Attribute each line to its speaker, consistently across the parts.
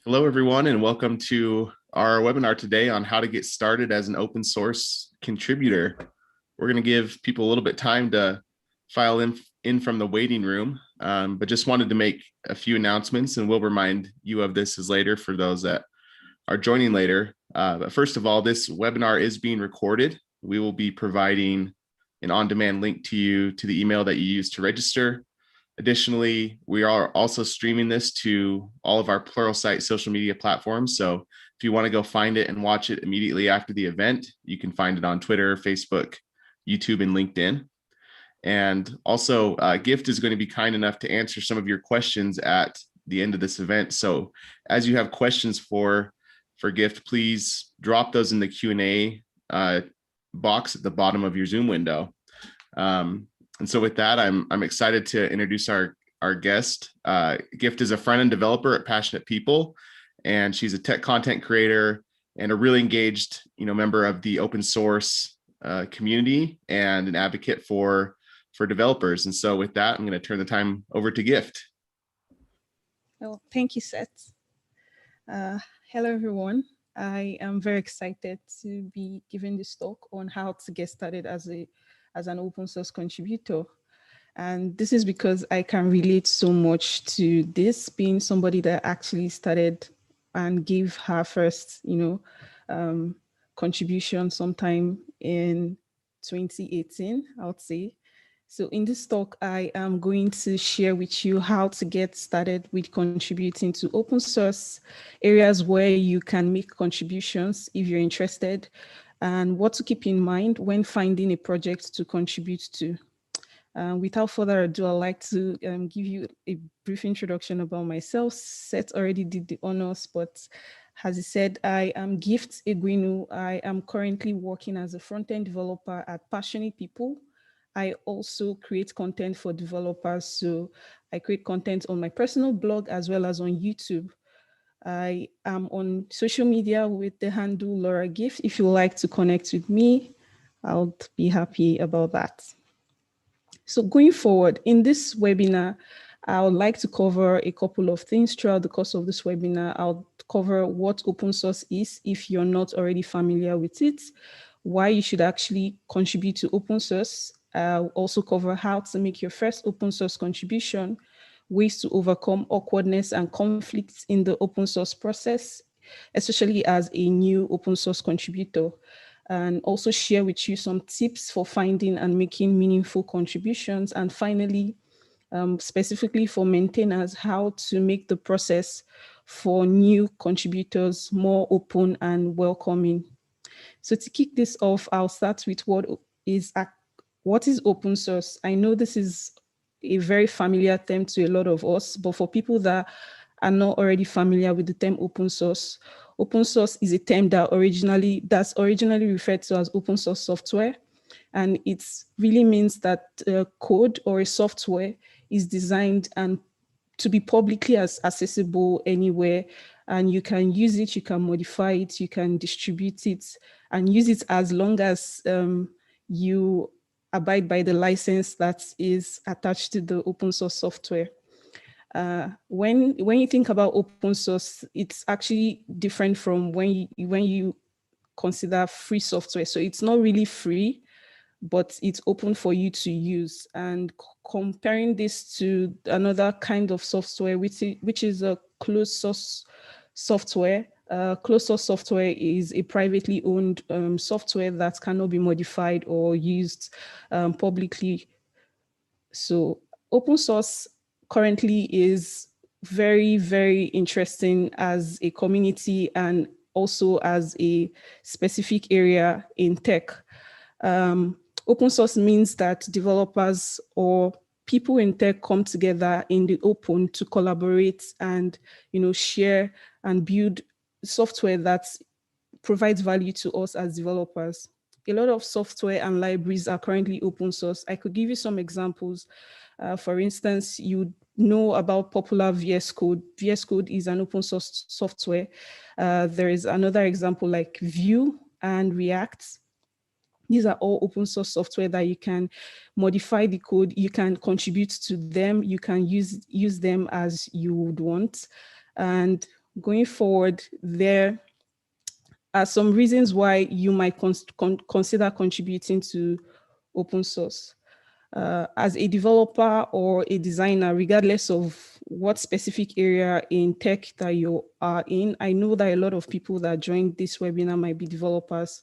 Speaker 1: Hello, everyone, and welcome to our webinar today on how to get started as an open source contributor. We're going to give people a little bit time to file in from the waiting room, but just wanted to make a few announcements, and we'll remind you of this as later for those that are joining later. But first of all, this webinar is being recorded. We will be providing an on-demand link to you to the email that you use to register. Additionally, we are also streaming this to all of our Pluralsight social media platforms. So if you want to go find it and watch it immediately after the event, you can find it on Twitter, Facebook, YouTube, and LinkedIn. And also, Gift is going to be kind enough to answer some of your questions at the end of this event. So as you have questions for Gift, please drop those in the Q&A box at the bottom of your Zoom window. And so with that, I'm excited to introduce our guest. Gift is a front-end developer at Passionate People, and she's a tech content creator and a really engaged, member of the open source community and an advocate for developers. And so with that, I'm going to turn the time over to Gift.
Speaker 2: Well, thank you, Seth. Hello, everyone. I am very excited to be giving this talk on how to get started as an open source contributor. And this is because I can relate so much to this, being somebody that actually started and gave her first, contribution sometime in 2018, I would say. So in this talk, I am going to share with you how to get started with contributing to open source, areas where you can make contributions if you're interested, and what to keep in mind when finding a project to contribute to. Without further ado, I'd like to give you a brief introduction about myself. Seth already did the honors, but as he said, I am Gift Egwuenu. I am currently working as a front-end developer at Passionate People. I also create content for developers. So I create content on my personal blog as well as on YouTube. I am on social media with the handle Laura Gift. If you would like to connect with me, I'll be happy about that. So going forward, in this webinar, I would like to cover a couple of things throughout the course of this webinar. I'll cover what open source is if you're not already familiar with it, why you should actually contribute to open source. I'll also cover how to make your first open source contribution, ways to overcome awkwardness and conflicts in the open source process, especially as a new open source contributor, and also share with you some tips for finding and making meaningful contributions. And finally, specifically for maintainers, how to make the process for new contributors more open and welcoming. So to kick this off, I'll start with what is open source. I know this is a very familiar term to a lot of us, but for people that are not already familiar with the term open source is a term that's originally referred to as open source software. And it really means that code or a software is designed and to be publicly accessible anywhere. And you can use it, you can modify it, you can distribute it, and use it as long as you abide by the license that is attached to the open source software. When you think about open source, it's actually different from when you consider free software. So it's not really free, but it's open for you to use. And comparing this to another kind of software, which is a closed source software. Closed source software is a privately owned software that cannot be modified or used publicly. So open source currently is very, very interesting as a community and also as a specific area in tech. Open source means that developers or people in tech come together in the open to collaborate and share and build software that provides value to us as developers. A lot of software and libraries are currently open source. I could give you some examples. For instance, you know about popular VS Code. VS Code is an open source software. There is another example like Vue and React. These are all open source software that you can modify the code, you can contribute to them, you can use them as you would want. And going forward, there are some reasons why you might consider contributing to open source. As a developer or a designer, regardless of what specific area in tech that you are in, I know that a lot of people that joined this webinar might be developers,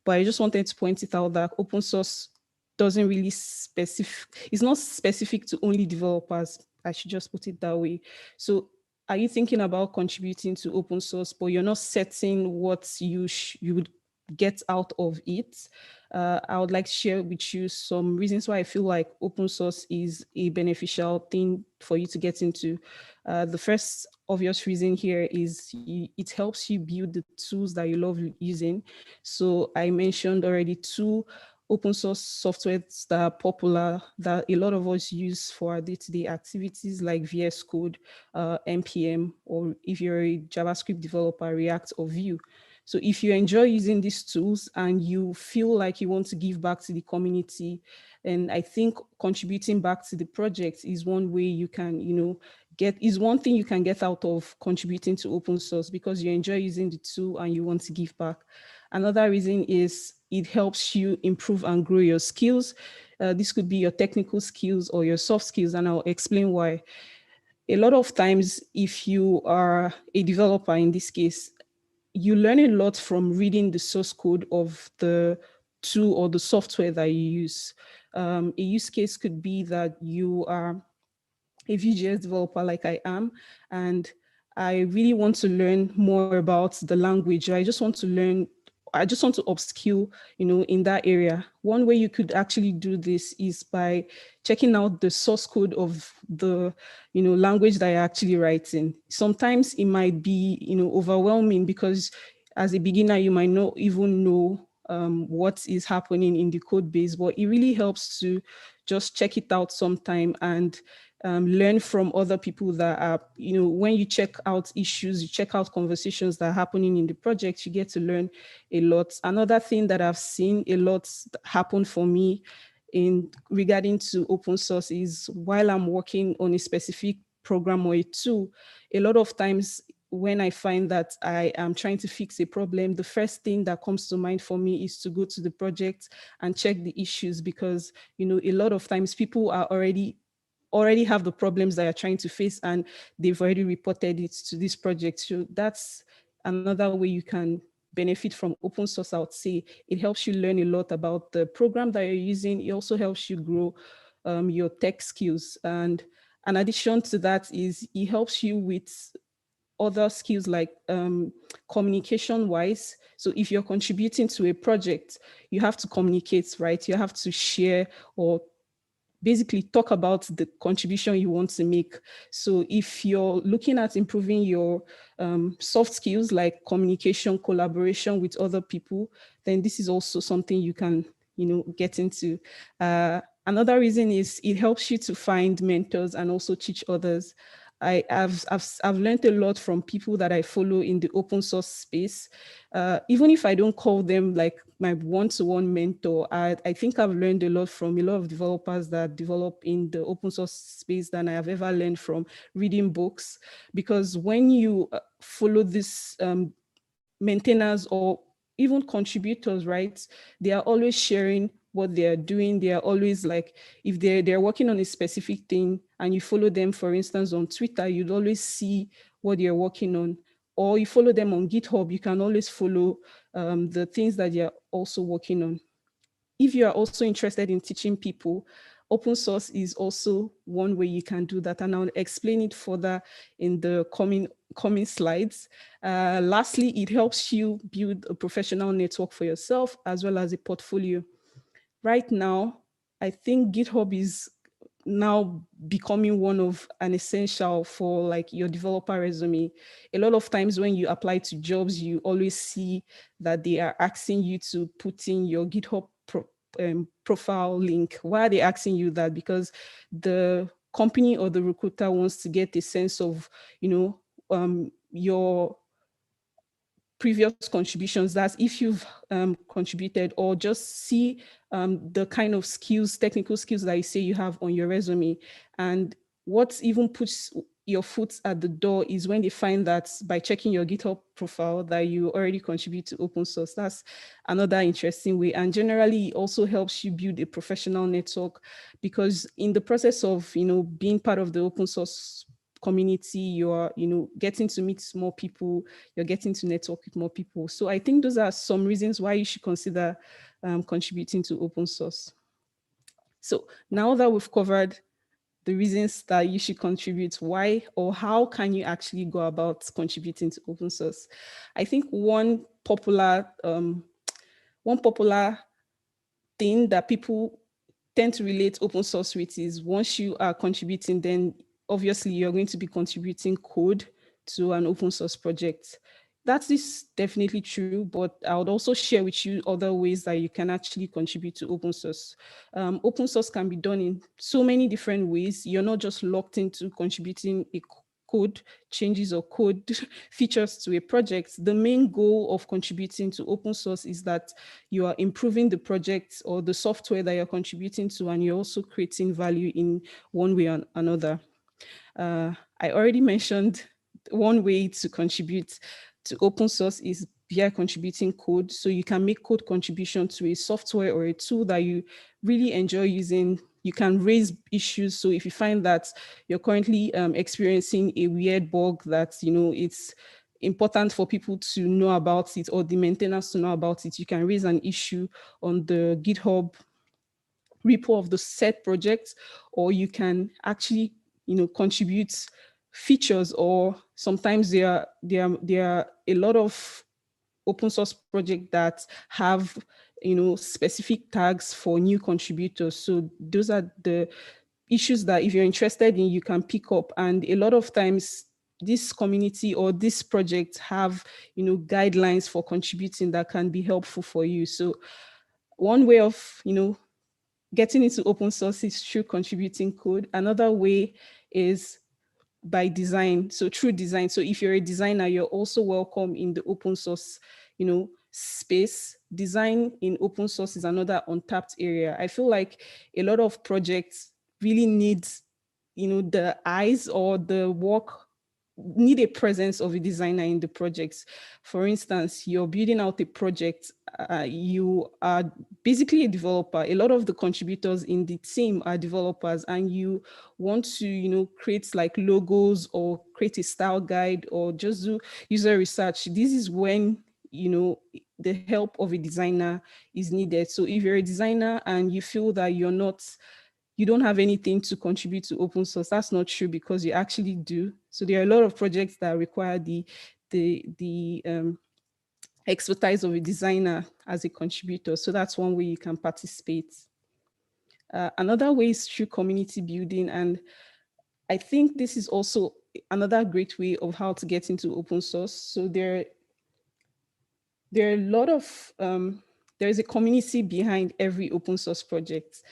Speaker 2: but I just wanted to point it out that open source doesn't really it's not specific to only developers. I should just put it that way. So are you thinking about contributing to open source, but you're not setting what you would get out of it? I would like to share with you some reasons why I feel like open source is a beneficial thing for you to get into. The first obvious reason here is it helps you build the tools that you love using. So I mentioned already two open source softwares that are popular that a lot of us use for our day-to-day activities, like VS Code, NPM, or if you're a JavaScript developer, React or Vue. So if you enjoy using these tools and you feel like you want to give back to the community, and I think contributing back to the project is one way you can, is one thing you can get out of contributing to open source, because you enjoy using the tool and you want to give back. Another reason is it helps you improve and grow your skills. This could be your technical skills or your soft skills, and I'll explain why. A lot of times, if you are a developer in this case, you learn a lot from reading the source code of the tool or the software that you use. A use case could be that you are a Vue.js developer like I am, and I really want to learn more about the language. I just want to upskill, in that area. One way you could actually do this is by checking out the source code of the, language that you're actually writing. Sometimes it might be, overwhelming, because as a beginner, you might not even know what is happening in the code base, but it really helps to just check it out sometime and learn from other people that are, when you check out issues, you check out conversations that are happening in the project, you get to learn a lot. Another thing that I've seen a lot happen for me in regarding to open source is while I'm working on a specific program or a tool, a lot of times when I find that I am trying to fix a problem, the first thing that comes to mind for me is to go to the project and check the issues, because, a lot of times people are already have the problems that you're trying to face, and they've already reported it to this project. So that's another way you can benefit from open source. I would say it helps you learn a lot about the program that you're using. It also helps you grow your tech skills. And an addition to that is it helps you with other skills like communication wise. So if you're contributing to a project, you have to communicate, right? You have to share or basically talk about the contribution you want to make. So if you're looking at improving your soft skills like communication, collaboration with other people, then this is also something you can, get into. Another reason is it helps you to find mentors and also teach others. I've learned a lot from people that I follow in the open source space. Even if I don't call them like my one-to-one mentor, I think I've learned a lot from a lot of developers that develop in the open source space than I have ever learned from reading books. Because when you follow this maintainers or even contributors, right? They are always sharing what they are doing. They are always like, if they're working on a specific thing and you follow them, for instance, on Twitter, you'd always see what they're working on. Or you follow them on GitHub, you can always follow the things that they're also working on. If you are also interested in teaching people, open source is also one way you can do that. And I'll explain it further in the coming slides. Lastly, it helps you build a professional network for yourself as well as a portfolio. Right now, I think GitHub is now becoming one of an essential for like your developer resume. A lot of times when you apply to jobs, you always see that they are asking you to put in your GitHub profile link. Why are they asking you that? Because the company or the recruiter wants to get a sense of, your previous contributions. That's if you've contributed, or just see the kind of skills, technical skills that you say you have on your resume. And what even puts your foot at the door is when they find that by checking your GitHub profile that you already contribute to open source. That's another interesting way. And generally, it also helps you build a professional network, because in the process of, being part of the open source community, you're, getting to meet more people, you're getting to network with more people. So I think those are some reasons why you should consider contributing to open source. So now that we've covered the reasons that you should contribute, why or how can you actually go about contributing to open source? I think one popular thing that people tend to relate open source with is, once you are contributing, then obviously you're going to be contributing code to an open source project. That is definitely true, but I would also share with you other ways that you can actually contribute to open source. Open source can be done in so many different ways. You're not just locked into contributing a code changes or code features to a project. The main goal of contributing to open source is that you are improving the project or the software that you're contributing to, and you're also creating value in one way or another. I already mentioned one way to contribute to open source is via contributing code. So you can make code contribution to a software or a tool that you really enjoy using. You can raise issues. So if you find that you're currently experiencing a weird bug that, it's important for people to know about it, or the maintainers to know about it, you can raise an issue on the GitHub repo of the set project, or you can actually, contribute features, or sometimes there are a lot of open source projects that have, specific tags for new contributors. So those are the issues that if you're interested in, you can pick up. And a lot of times this community or this project have, guidelines for contributing that can be helpful for you. So one way of, getting into open source is through contributing code. Another way is by design, so through design. So if you're a designer, you're also welcome in the open source, space. Design in open source is another untapped area. I feel like a lot of projects really need, the eyes or the work, need a presence of a designer in the projects. For instance, you're building out a project, you are basically a developer. A lot of the contributors in the team are developers, and you want to, create like logos or create a style guide or just do user research. This is when, the help of a designer is needed. So if you're a designer and you feel that you don't have anything to contribute to open source, that's not true, because you actually do. So there are a lot of projects that require the expertise of a designer as a contributor. So that's one way you can participate. Another way is through community building. And I think this is also another great way of how to get into open source. So there are a lot of, there is a community behind every open source project.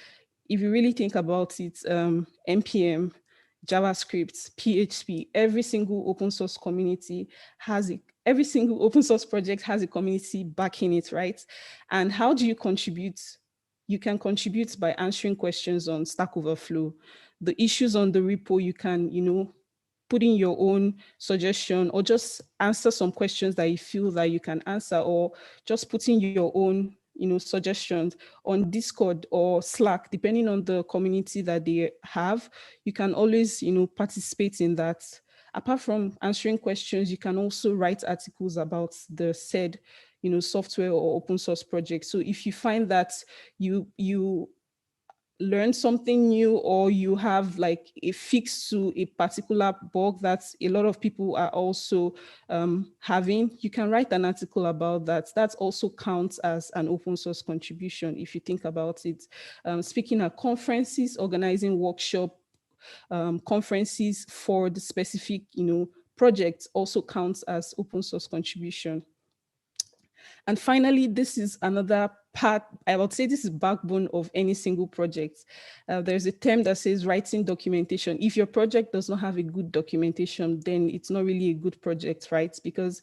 Speaker 2: If you really think about it, NPM, JavaScript, PHP, every single open source community every single open source project has a community backing it, right? And how do you contribute? You can contribute by answering questions on Stack Overflow. The issues on the repo, you can, put in your own suggestion, or just answer some questions that you feel that you can answer, or just put in your own, suggestions on Discord or Slack, depending on the community that they have. You can always, participate in that. Apart from answering questions, you can also write articles about the said, software or open source project. So if you find that you learn something new, or you have like a fix to a particular bug that a lot of people are also having, you can write an article about that. That also counts as an open source contribution if you think about it. Speaking at conferences, organizing workshop, conferences for the specific, project also counts as open source contribution. And finally, this is another part, I would say this is backbone of any single project. There's a term that says writing documentation. If your project does not have a good documentation, then it's not really a good project, right? Because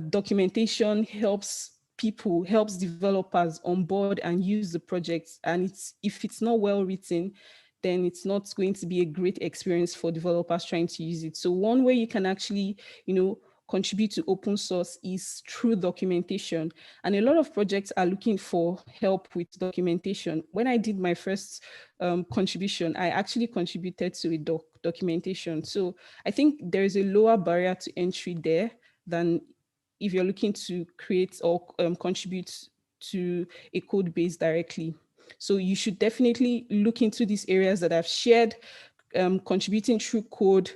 Speaker 2: documentation helps developers on board and use the project. And if it's not well written, then it's not going to be a great experience for developers trying to use it. So one way you can actually, contribute to open source is through documentation. And a lot of projects are looking for help with documentation. When I did my first contribution, I actually contributed to a documentation. So I think there is a lower barrier to entry there than if you're looking to create or contribute to a code base directly. So you should definitely look into these areas that I've shared, contributing through code,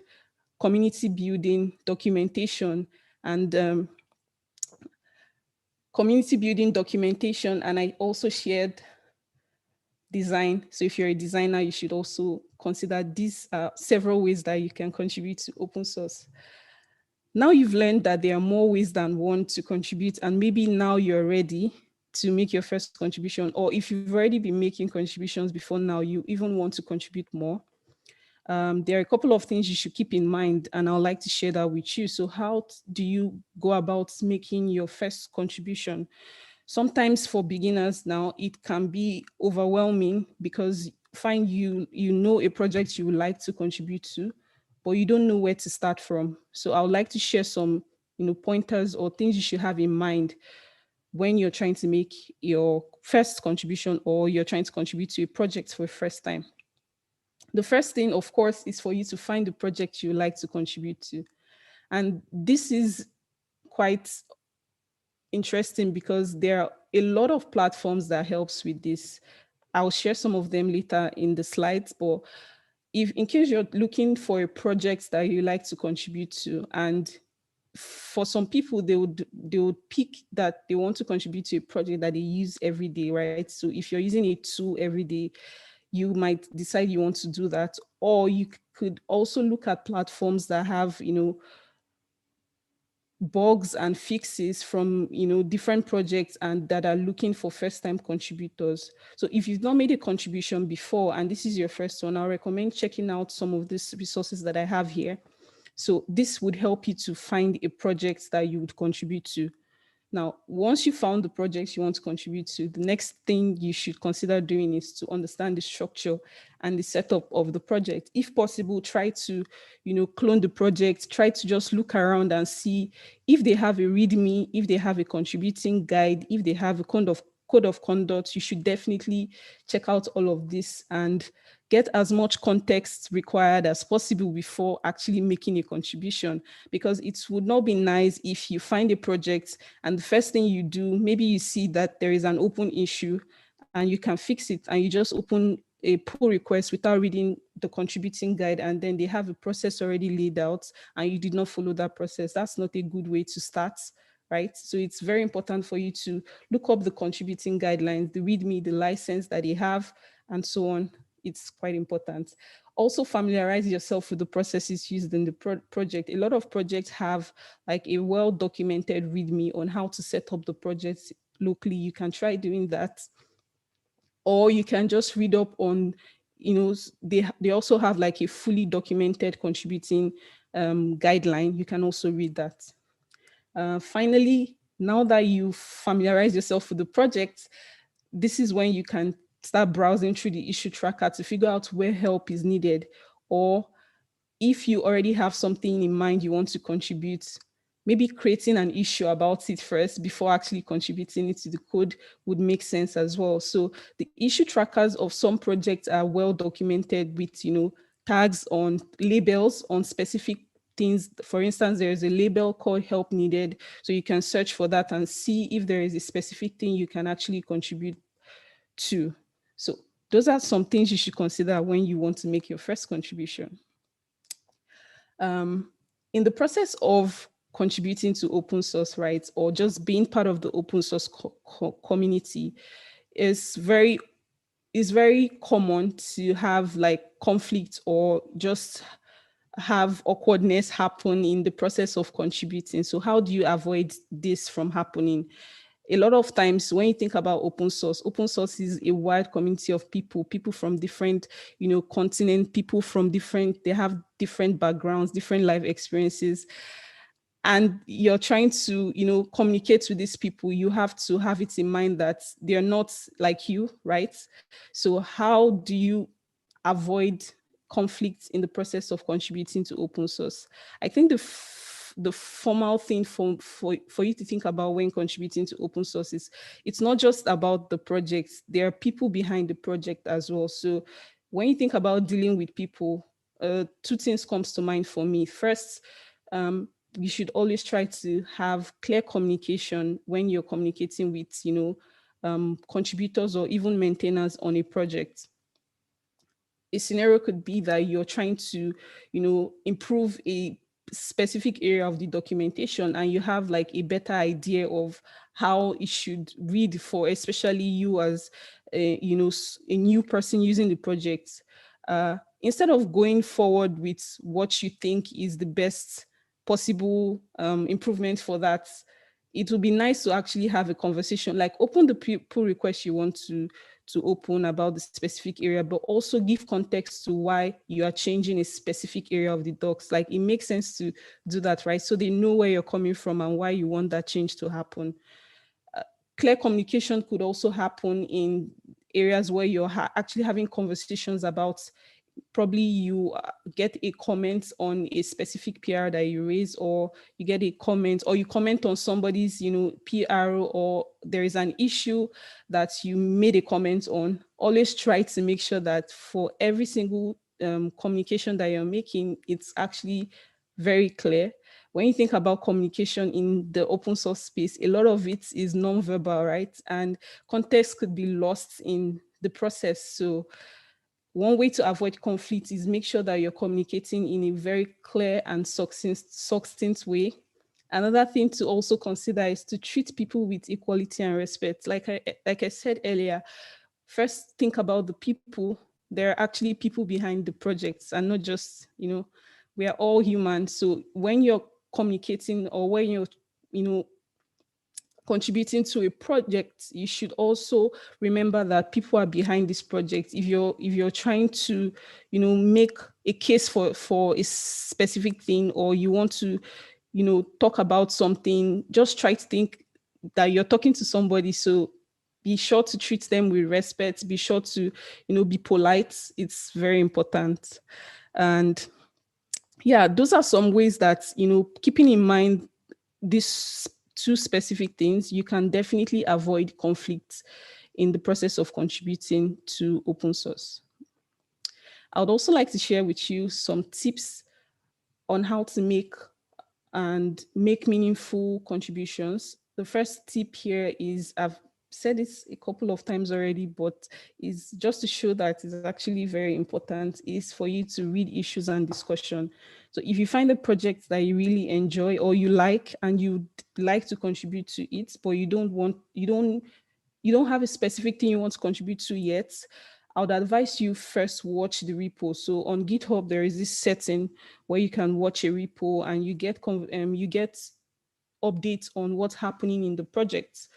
Speaker 2: community building, documentation, and community building, documentation, and I also shared design. So if you're a designer, you should also consider these several ways that you can contribute to open source. Now you've learned that there are more ways than one to contribute, and maybe now you're ready to make your first contribution, or if you've already been making contributions before now, you even want to contribute more. There are a couple of things you should keep in mind, and I'd like to share that with you. So how do you go about making your first contribution? Sometimes for beginners now, it can be overwhelming because find you know a project you would like to contribute to, but you don't know where to start from. So I would like to share some pointers or things you should have in mind when you're trying to make your first contribution or you're trying to contribute to a project for the first time. The first thing, of course, is for you to find the project you like to contribute to. And this is quite interesting because there are a lot of platforms that helps with this. I'll share some of them later in the slides, but if in case you're looking for a project that you like to contribute to, and for some people they would pick that they want to contribute to a project that they use every day, right? So if you're using a tool every day, you might decide you want to do that, or you could also look at platforms that have bugs and fixes from different projects and that are looking for first-time contributors. So if you've not made a contribution before and this is your first one, I recommend checking out some of these resources that I have here. So this would help you to find a project that you would contribute to. Now, once you found the projects you want to contribute to, the next thing you should consider doing is to understand the structure and the setup of the project. If possible, try to, clone the project, try to just look around and see if they have a README, if they have a contributing guide, if they have a code of conduct. You should definitely check out all of this and get as much context required as possible before actually making a contribution, because it would not be nice if you find a project and the first thing you do, maybe you see that there is an open issue and you can fix it and you just open a pull request without reading the contributing guide, and then they have a process already laid out and you did not follow that process. That's not a good way to start, right? So it's very important for you to look up the contributing guidelines, the README, the license that they have, and so on. It's quite important. Also familiarize yourself with the processes used in the project. A lot of projects have like a well-documented README on how to set up the project locally. You can try doing that. Or you can just read up on, they also have like a fully documented contributing guideline. You can also read that. Finally, now that you familiarize yourself with the project, this is when you can start browsing through the issue tracker to figure out where help is needed, or if you already have something in mind you want to contribute, maybe creating an issue about it first before actually contributing it to the code would make sense as well. So the issue trackers of some projects are well documented with, tags on labels on specific things. For instance, there is a label called help needed. So you can search for that and see if there is a specific thing you can actually contribute to. So those are some things you should consider when you want to make your first contribution. In the process of contributing to open source, right, or just being part of the open source community, is very common to have like conflict or just have awkwardness happen in the process of contributing. So how do you avoid this from happening? A lot of times when you think about open source is a wide community of people from different, continent, people from they have different backgrounds, different life experiences. And you're trying to, communicate with these people. You have to have it in mind that they're not like you, right? So how do you avoid conflicts in the process of contributing to open source. I think the formal thing for you to think about when contributing to open source is it's not just about the project. There are people behind the project as well. So when you think about dealing with people, two things comes to mind for me. First, you should always try to have clear communication when you're communicating with, contributors or even maintainers on a project. A scenario could be that you're trying to, improve a specific area of the documentation, and you have like a better idea of how it should read for, especially you as a new person using the project. Instead of going forward with what you think is the best possible improvement for that, it would be nice to actually have a conversation, like open the pull request you want to open about the specific area, but also give context to why you are changing a specific area of the docs. Like it makes sense to do that, right? So they know where you're coming from and why you want that change to happen. Clear communication could also happen in areas where you're actually having conversations about, probably you get a comment on a specific PR that you raise, or you get a comment, or you comment on somebody's, PR, or there is an issue that you made a comment on. Always try to make sure that for every single communication that you're making, it's actually very clear. When you think about communication in the open source space, a lot of it is non-verbal, right? And context could be lost in the process. So one way to avoid conflict is make sure that you're communicating in a very clear and succinct way. Another thing to also consider is to treat people with equality and respect. Like I said earlier, first think about the people. There are actually people behind the projects, and not just, we are all human. So when you're communicating, or when you're, contributing to a project, you should also remember that people are behind this project. If you're trying to, make a case for a specific thing, or you want to, talk about something, just try to think that you're talking to somebody. So be sure to treat them with respect. Be sure to, be polite. It's very important. And yeah, those are some ways that, keeping in mind these two specific things, you can definitely avoid conflicts in the process of contributing to open source. I would also like to share with you some tips on how to make meaningful contributions. The first tip here is, I've said this a couple of times already, but is just to show that it's actually very important, is for you to read issues and discussion. So if you find a project that you really enjoy or you like, and you'd like to contribute to it, but you don't have a specific thing you want to contribute to yet, I would advise you first watch the repo. So on GitHub, there is this setting where you can watch a repo, and you get updates on what's happening in the project.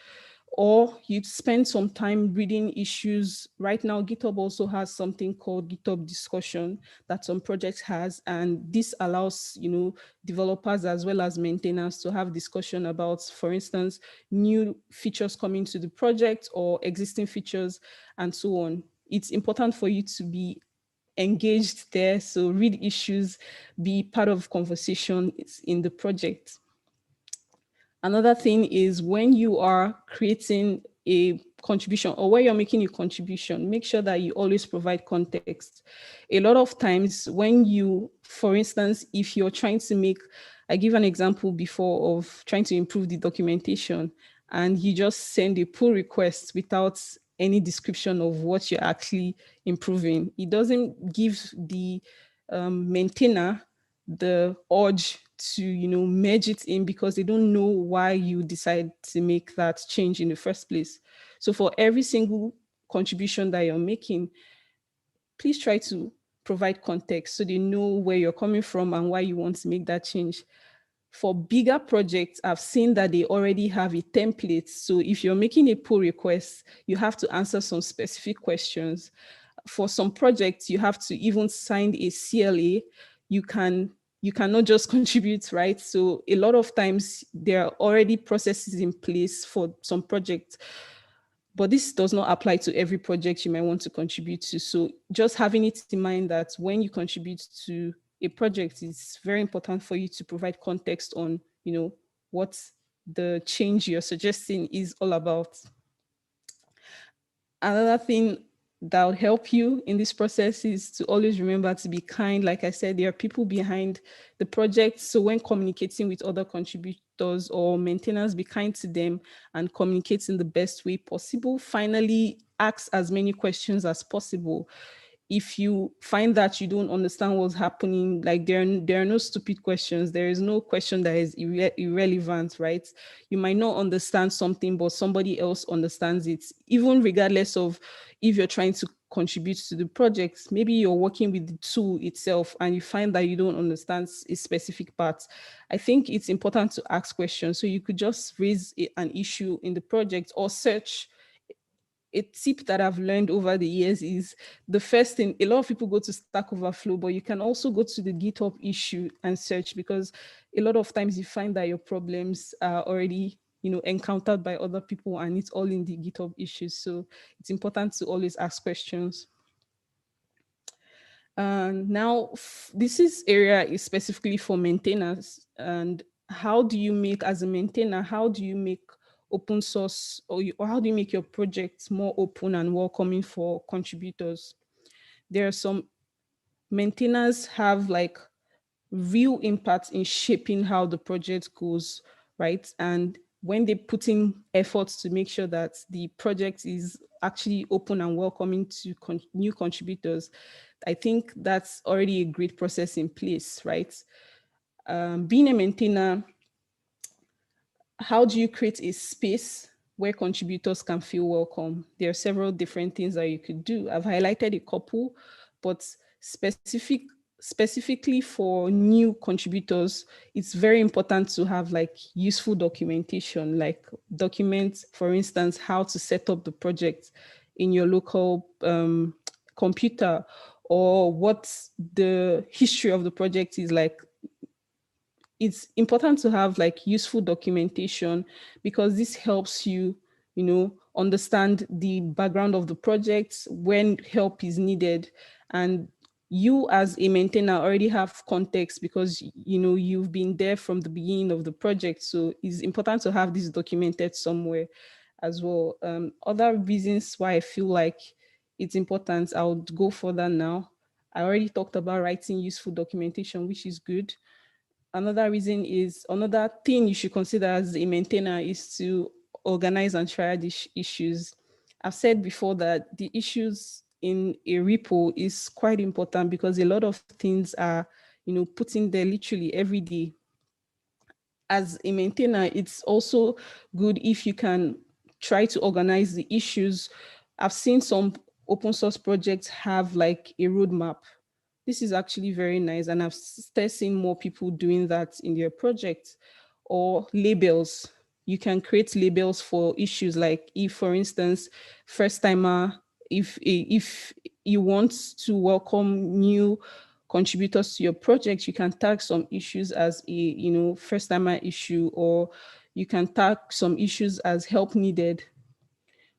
Speaker 2: Or you spend some time reading issues. Right now, GitHub also has something called GitHub discussion that some projects has, and this allows, developers as well as maintainers to have discussion about, for instance, new features coming to the project or existing features and so on. It's important for you to be engaged there. So read issues, be part of conversation in the project. Another thing is, when you are creating a contribution, or where you're making a contribution, make sure that you always provide context. A lot of times when you, for instance, if you're trying to I give an example before of trying to improve the documentation, and you just send a pull request without any description of what you're actually improving. It doesn't give the maintainer the urge to merge it in, because they don't know why you decide to make that change in the first place. So for every single contribution that you're making, please try to provide context so they know where you're coming from and why you want to make that change. For bigger projects, I've seen that they already have a template. So if you're making a pull request, you have to answer some specific questions. For some projects, you have to even sign a CLA. You cannot just contribute, right? So a lot of times there are already processes in place for some projects. But this does not apply to every project you might want to contribute to. So just having it in mind that when you contribute to a project, it's very important for you to provide context on, what the change you're suggesting is all about. Another thing that would help you in this process is to always remember to be kind. Like I said, there are people behind the project. So when communicating with other contributors or maintainers, be kind to them and communicate in the best way possible. Finally, ask as many questions as possible. If you find that you don't understand what's happening, like there are no stupid questions. There is no question that is irrelevant, right? You might not understand something, but somebody else understands it, even regardless of if you're trying to contribute to the project. Maybe you're working with the tool itself and you find that you don't understand a specific part. I think it's important to ask questions. So you could just raise an issue in the project or search. A tip that I've learned over the years is the first thing, a lot of people go to Stack Overflow, but you can also go to the GitHub issue and search, because a lot of times you find that your problems are already encountered by other people and it's all in the GitHub issues. So it's important to always ask questions. Now, this area is specifically for maintainers. And how do you make, as a maintainer, how do you make open source, or how do you make your projects more open and welcoming for contributors? There are some maintainers have like real impact in shaping how the project goes, right? And when they put in efforts to make sure that the project is actually open and welcoming to new contributors, I think that's already a great process in place, right? Being a maintainer, how do you create a space where contributors can feel welcome? There are several different things that you could do. I've highlighted a couple, but specifically for new contributors, it's very important to have like useful documentation, like document, for instance, how to set up the project in your local computer, or what the history of the project is like. It's important to have like useful documentation, because this helps you, understand the background of the project, when help is needed. And you as a maintainer already have context, because you've been there from the beginning of the project. So it's important to have this documented somewhere as well. Other reasons why I feel like it's important, I would go further now. I already talked about writing useful documentation, which is good. Another reason is, another thing you should consider as a maintainer is to organize and triage issues. I've said before that the issues in a repo is quite important, because a lot of things are, put in there literally every day. As a maintainer, it's also good if you can try to organize the issues. I've seen some open source projects have like a roadmap. This is actually very nice, and I've started seeing more people doing that in their projects. Or labels. You can create labels for issues, like if, for instance, first timer, if you want to welcome new contributors to your project, you can tag some issues as a first timer issue, or you can tag some issues as help needed.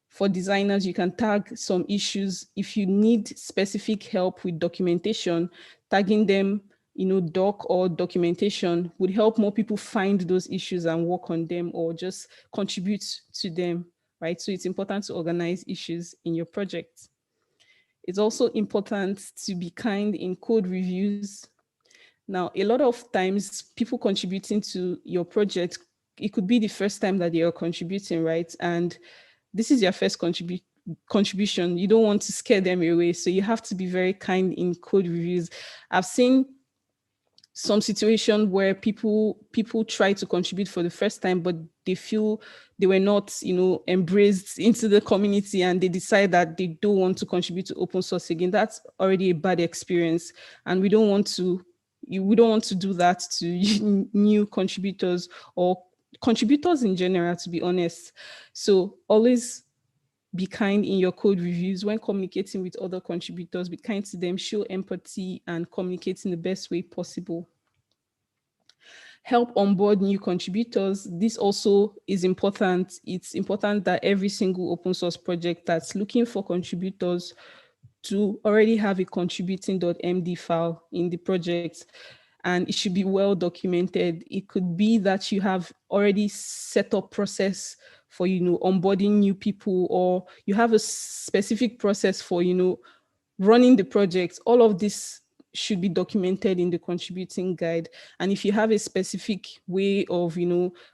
Speaker 2: For designers, you can tag some issues. If you need specific help with documentation, tagging them, doc or documentation would help more people find those issues and work on them, or just contribute to them, right? So it's important to organize issues in your project. It's also important to be kind in code reviews. Now, a lot of times people contributing to your project, it could be the first time that they are contributing, right? And this is your first contribution. You don't want to scare them away. So you have to be very kind in code reviews. I've seen some situation where people try to contribute for the first time, but they feel they were not, embraced into the community, and they decide that they don't want to contribute to open source again. That's already a bad experience, and we don't want to do that to new contributors, or contributors in general, to be honest. So always be kind in your code reviews. When communicating with other contributors, be kind to them, show empathy, and communicate in the best way possible. help onboard new contributors. This also is important. It's important that every single open source project that's looking for contributors to already have a contributing.md file in the project, and it should be well documented. It could be that you have already set up process for, onboarding new people, or you have a specific process for, running the project. All of this should be documented in the contributing guide. And if you have a specific way of,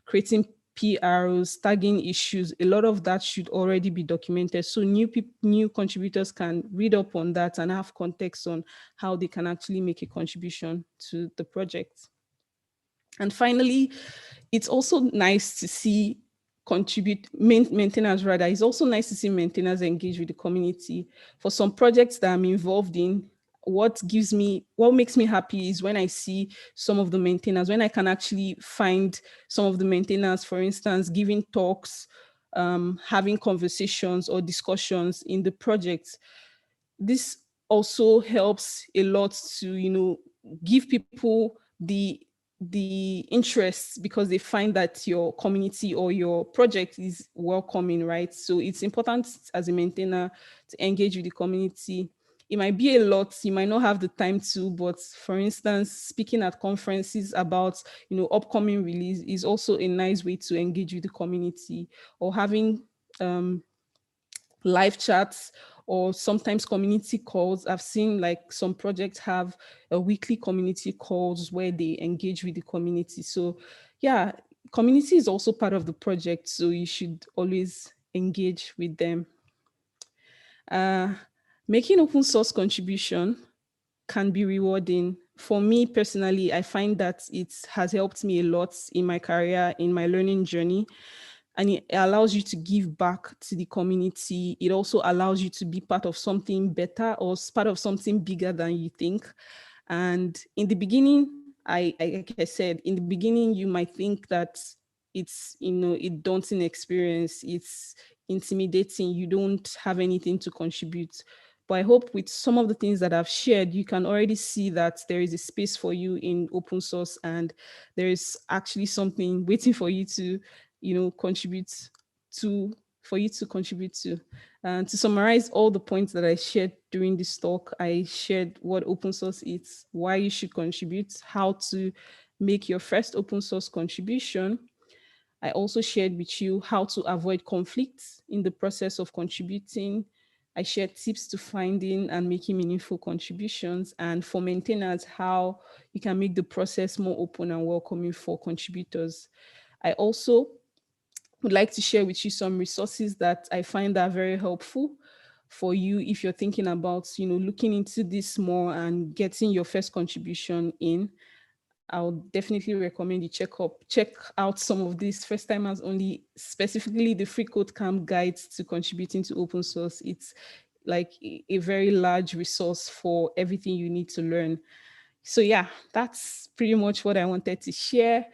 Speaker 2: creating PRs, tagging issues, a lot of that should already be documented. So new contributors can read up on that and have context on how they can actually make a contribution to the project. And finally, it's also nice to see maintainers rather. It's also nice to see maintainers engage with the community. For some projects that I'm involved in, what makes me happy is when I see some of the maintainers, when I can actually find some of the maintainers, for instance, giving talks, having conversations or discussions in the project. This also helps a lot to, give people the interest, because they find that your community or your project is welcoming, right? So it's important as a maintainer to engage with the community. It might be a lot, you might not have the time to, but for instance, speaking at conferences about, upcoming release is also a nice way to engage with the community, or having live chats, or sometimes community calls. I've seen like some projects have a weekly community calls where they engage with the community. So yeah, community is also part of the project, so you should always engage with them. Making open source contribution can be rewarding. For me personally, I find that it has helped me a lot in my career, in my learning journey, and it allows you to give back to the community. It also allows you to be part of something better, or part of something bigger than you think. And in the beginning, like I said, in the beginning, you might think that it's, a daunting experience. It's intimidating. You don't have anything to contribute. But I hope with some of the things that I've shared, you can already see that there is a space for you in open source, and there is actually something waiting for you to, contribute to, And to summarize all the points that I shared during this talk, I shared what open source is, why you should contribute, how to make your first open source contribution. I also shared with you how to avoid conflicts in the process of contributing. I shared tips to finding and making meaningful contributions, and for maintainers, how you can make the process more open and welcoming for contributors. I also would like to share with you some resources that I find are very helpful for you if you're thinking about, looking into this more and getting your first contribution in. I'll definitely recommend you check out some of these first timers only, specifically the free code camp guides to contributing to open source. It's like a very large resource for everything you need to learn. So yeah, that's pretty much what I wanted to share.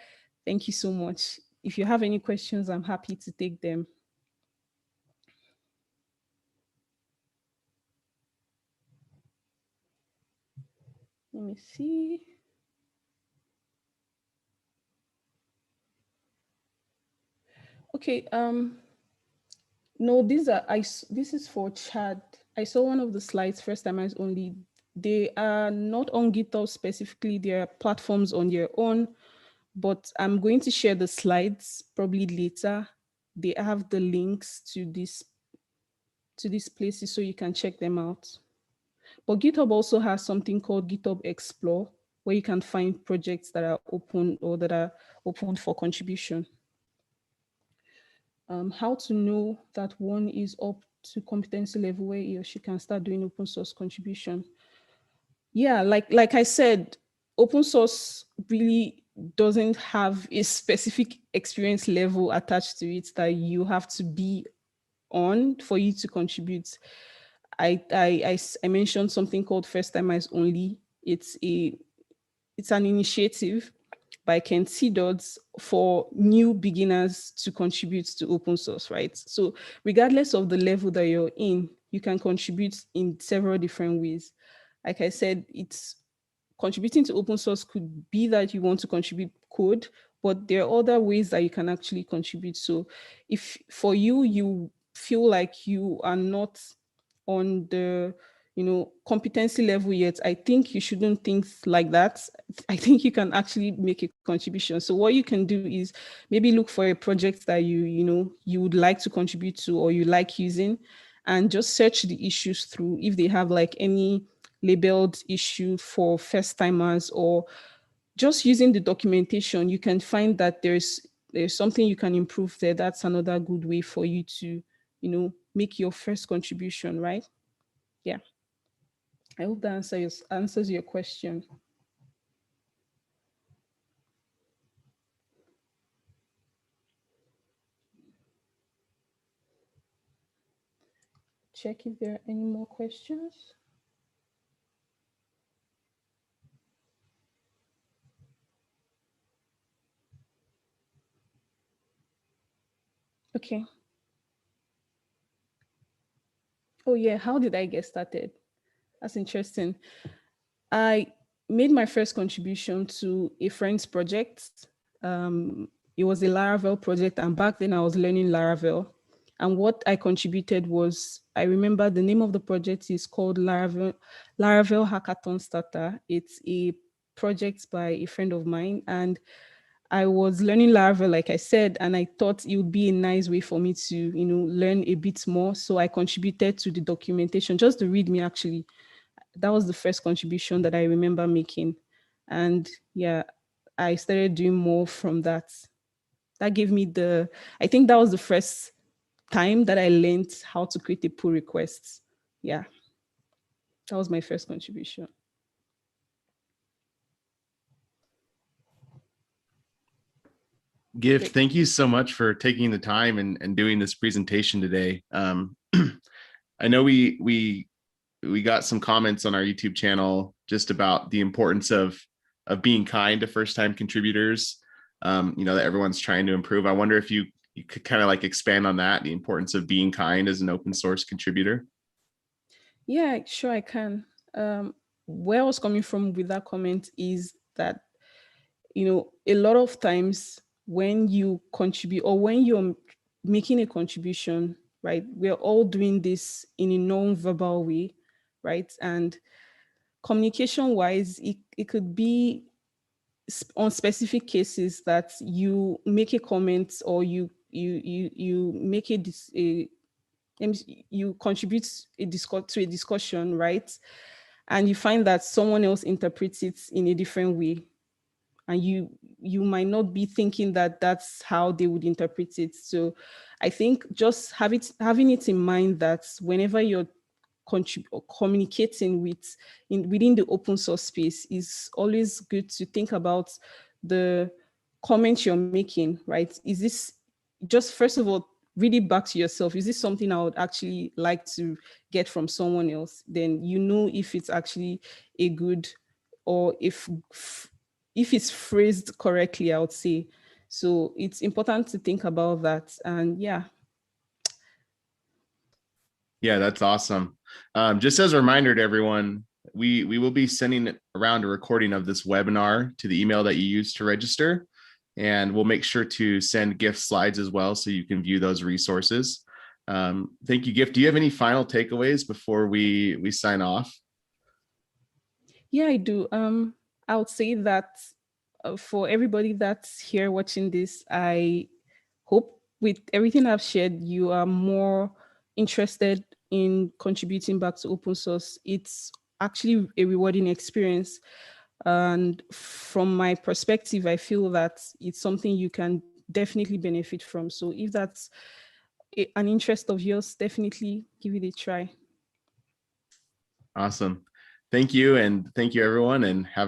Speaker 2: Thank you so much. If you have any questions, I'm happy to take them. Let me see. Okay, no, this is for Chad. I saw one of the slides first time as only. They are not on GitHub specifically, they are platforms on their own, but I'm going to share the slides probably later. They have the links to these places so you can check them out. But GitHub also has something called GitHub Explore, where you can find projects that are open or that are open for contribution. How to know that one is up to competency level where he or she can start doing open source contribution. Yeah, like I said, open source really doesn't have a specific experience level attached to it that you have to be on for you to contribute. I mentioned something called First Timers Only. It's an initiative by Ken C. Dodds for new beginners to contribute to open source, right? So regardless of the level that you're in, you can contribute in several different ways. Like I said, it's contributing to open source could be that you want to contribute code, but there are other ways that you can actually contribute. So if for you, you feel like you are not on the competency level yet, I think you shouldn't think like that. I think you can actually make a contribution. So what you can do is maybe look for a project that you would like to contribute to or you like using, and just search the issues through if they have like any labeled issue for first timers, or just using the documentation, you can find that there's something you can improve there. That's another good way for you to make your first contribution, right? Yeah. I hope that answers your question. Check if there are any more questions. Okay. Oh yeah, how did I get started? That's interesting. I made my first contribution to a friend's project. It was a Laravel project, and back then I was learning Laravel. And what I contributed was, I remember the name of the project is called Laravel Hackathon Starter. It's a project by a friend of mine, and I was learning Laravel, like I said, and I thought it would be a nice way for me to, learn a bit more. So I contributed to the documentation, just the README actually. That was the first contribution that I remember making. And yeah, I started doing more from that. That gave me I think that was the first time that I learned how to create a pull request. Yeah, that was my first contribution.
Speaker 1: Gift, thank you so much for taking the time and doing this presentation today. I know we got some comments on our YouTube channel just about the importance of being kind to first-time contributors. That everyone's trying to improve. I wonder if you could kind of like expand on that, the importance of being kind as an open source contributor.
Speaker 2: Yeah, sure, I can. Where I was coming from with that comment is that, a lot of times when you contribute or when you're making a contribution, right, we're all doing this in a non-verbal way, right? And communication wise, it could be on specific cases that you make a comment or you make you contribute to a discussion, right? And you find that someone else interprets it in a different way, and you might not be thinking that that's how they would interpret it. So I think just having it in mind that whenever you're communicating within the open source space, is always good to think about the comments you're making, right? Is this, just first of all, read it back to yourself. Is this something I would actually like to get from someone else? Then if it's actually a good, or if it's phrased correctly, I would say. So it's important to think about that. And yeah.
Speaker 1: Yeah, that's awesome. Just as a reminder to everyone, we will be sending around a recording of this webinar to the email that you used to register. And we'll make sure to send Gift slides as well, so you can view those resources. Thank you, Gift. Do you have any final takeaways before we sign off?
Speaker 2: Yeah, I do. I would say that for everybody that's here watching this, I hope with everything I've shared, you are more interested in contributing back to open source. It's actually a rewarding experience. And from my perspective, I feel that it's something you can definitely benefit from. So if that's an interest of yours, definitely give it a try.
Speaker 1: Awesome. Thank you. And thank you, everyone. And have